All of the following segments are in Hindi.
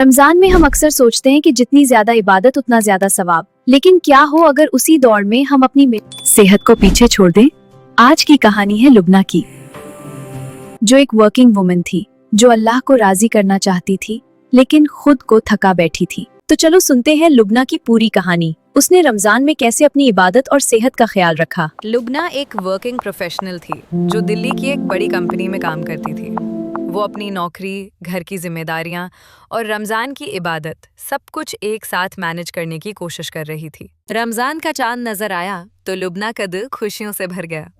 रमजान में हम अक्सर सोचते हैं कि जितनी ज्यादा इबादत उतना ज्यादा सवाब, लेकिन क्या हो अगर उसी दौड़ में हम अपनी सेहत को पीछे छोड़ दें। आज की कहानी है लुबना की, जो एक वर्किंग वुमन थी, जो अल्लाह को राजी करना चाहती थी लेकिन खुद को थका बैठी थी। तो चलो सुनते हैं लुबना की पूरी कहानी। उसने रमजान में कैसे अपनी इबादत और सेहत का ख्याल रखा। लुबना एक वर्किंग प्रोफेशनल थी जो दिल्ली की एक बड़ी कंपनी में काम करती थी। वो अपनी नौकरी, घर की जिम्मेदारियां और रमजान की इबादत सब कुछ एक साथ मैनेज करने की कोशिश कर रही थी। रमजान का चांद नजर आया तो लुबना का दिल खुशियों से भर गया।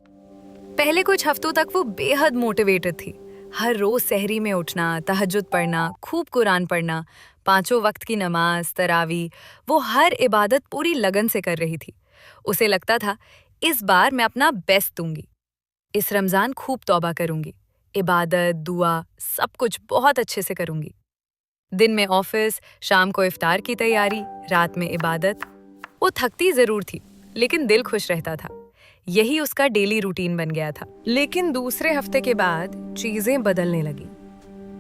पहले कुछ हफ्तों तक वो बेहद मोटिवेटेड थी। हर रोज सहरी में उठना, तहज्जुद पढ़ना, खूब कुरान पढ़ना, 5 वक्त की नमाज, तरावी, वो हर इबादत पूरी लगन से कर रही थी। उसे लगता था इस बार मैं अपना बेस्ट दूंगी, इस रमजान खूब तौबा करूंगी, इबादत, दुआ सब कुछ बहुत अच्छे से करूंगी। दिन में ऑफिस, शाम को इफ्तार की तैयारी, रात में इबादत। वो थकती जरूर थी लेकिन दिल खुश रहता था। यही उसका डेली रूटीन बन गया था। लेकिन दूसरे हफ्ते के बाद चीजें बदलने लगी।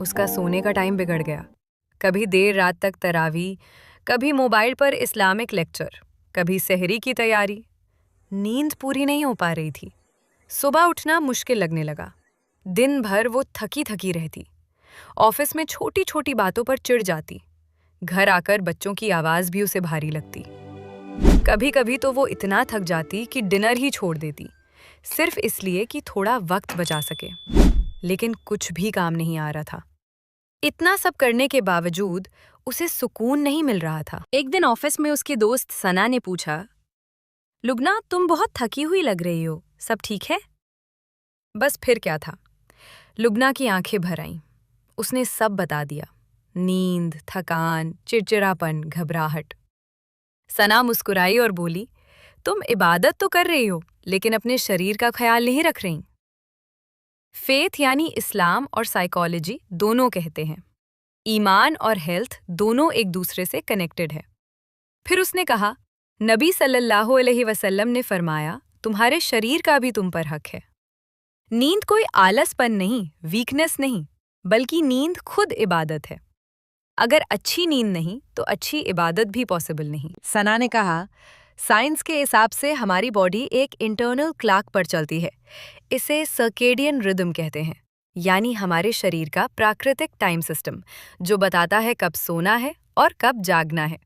उसका सोने का टाइम बिगड़ गया। कभी देर रात तक तरावी, कभी मोबाइल पर इस्लामिक लेक्चर, कभी सहरी की तैयारी। नींद पूरी नहीं हो पा रही थी। सुबह उठना मुश्किल लगने लगा। दिन भर वो थकी थकी रहती। ऑफिस में छोटी छोटी बातों पर चिढ़ जाती। घर आकर बच्चों की आवाज भी उसे भारी लगती। कभी कभी तो वो इतना थक जाती कि डिनर ही छोड़ देती, सिर्फ इसलिए कि थोड़ा वक्त बचा सके। लेकिन कुछ भी काम नहीं आ रहा था। इतना सब करने के बावजूद उसे सुकून नहीं मिल रहा था। एक दिन ऑफिस में उसकी दोस्त सना ने पूछा, लुबना तुम बहुत थकी हुई लग रही हो, सब ठीक है? बस फिर क्या था, लुबना की आंखें भर आईं। उसने सब बता दिया, नींद, थकान, चिड़चिड़ापन, घबराहट। सना मुस्कुराई और बोली, तुम इबादत तो कर रही हो लेकिन अपने शरीर का ख्याल नहीं रख रही। फेथ यानी इस्लाम और साइकोलॉजी दोनों कहते हैं, ईमान और हेल्थ दोनों एक दूसरे से कनेक्टेड है। फिर उसने कहा, नबी सल्लल्लाहु अलैहि वसल्लम ने फरमाया, तुम्हारे शरीर का भी तुम पर हक है। नींद कोई आलसपन नहीं, वीकनेस नहीं, बल्कि नींद खुद इबादत है। अगर अच्छी नींद नहीं तो अच्छी इबादत भी पॉसिबल नहीं। सना ने कहा, साइंस के हिसाब से हमारी बॉडी एक इंटरनल क्लॉक पर चलती है। इसे सर्केडियन रिदम कहते हैं, यानी हमारे शरीर का प्राकृतिक टाइम सिस्टम, जो बताता है कब सोना है और कब जागना है।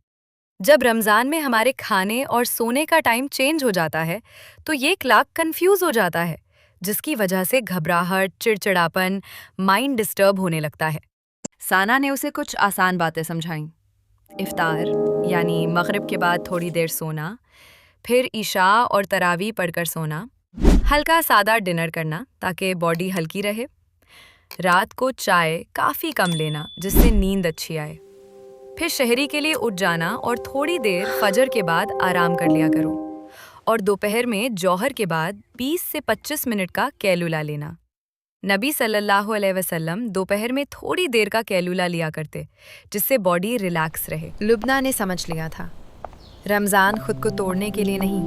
जब रमजान में हमारे खाने और सोने का टाइम चेंज हो जाता है तो ये क्लॉक कंफ्यूज हो जाता है, जिसकी वजह से घबराहट, चिड़चिड़ापन, माइंड डिस्टर्ब होने लगता है। साना ने उसे कुछ आसान बातें समझाईं। इफ्तार यानी मगरिब के बाद थोड़ी देर सोना, फिर इशा और तरावी पढ़कर सोना, हल्का सादा डिनर करना ताकि बॉडी हल्की रहे, रात को चाय काफ़ी कम लेना जिससे नींद अच्छी आए, फिर शहरी के लिए उठ जाना और थोड़ी देर फजर के बाद आराम कर लिया करो, और दोपहर में जौहर के बाद 20 से 25 मिनट का कैलुला लेना। नबी सल्लल्लाहु अलैहि वसल्लम दोपहर में थोड़ी देर का कैलुला लिया करते, जिससे बॉडी रिलैक्स रहे। लुबना ने समझ लिया था, रमज़ान खुद को तोड़ने के लिए नहीं,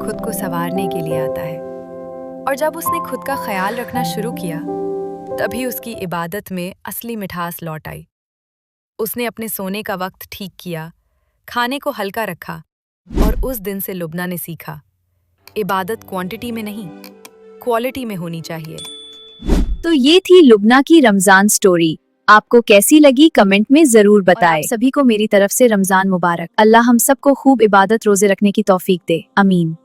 खुद को संवारने के लिए आता है। और जब उसने खुद का ख्याल रखना शुरू किया, तभी उसकी इबादत में असली मिठास लौट आई। उसने अपने सोने का वक्त ठीक किया, खाने को हल्का रखा, और उस दिन से लुबना ने सीखा, इबादत क्वांटिटी में नहीं, क्वालिटी में होनी चाहिए। तो ये थी लुबना की रमजान स्टोरी। आपको कैसी लगी कमेंट में जरूर बताएं। सभी को मेरी तरफ से रमजान मुबारक। अल्लाह हम सबको खूब इबादत रोजे रखने की तौफीक दे। आमीन।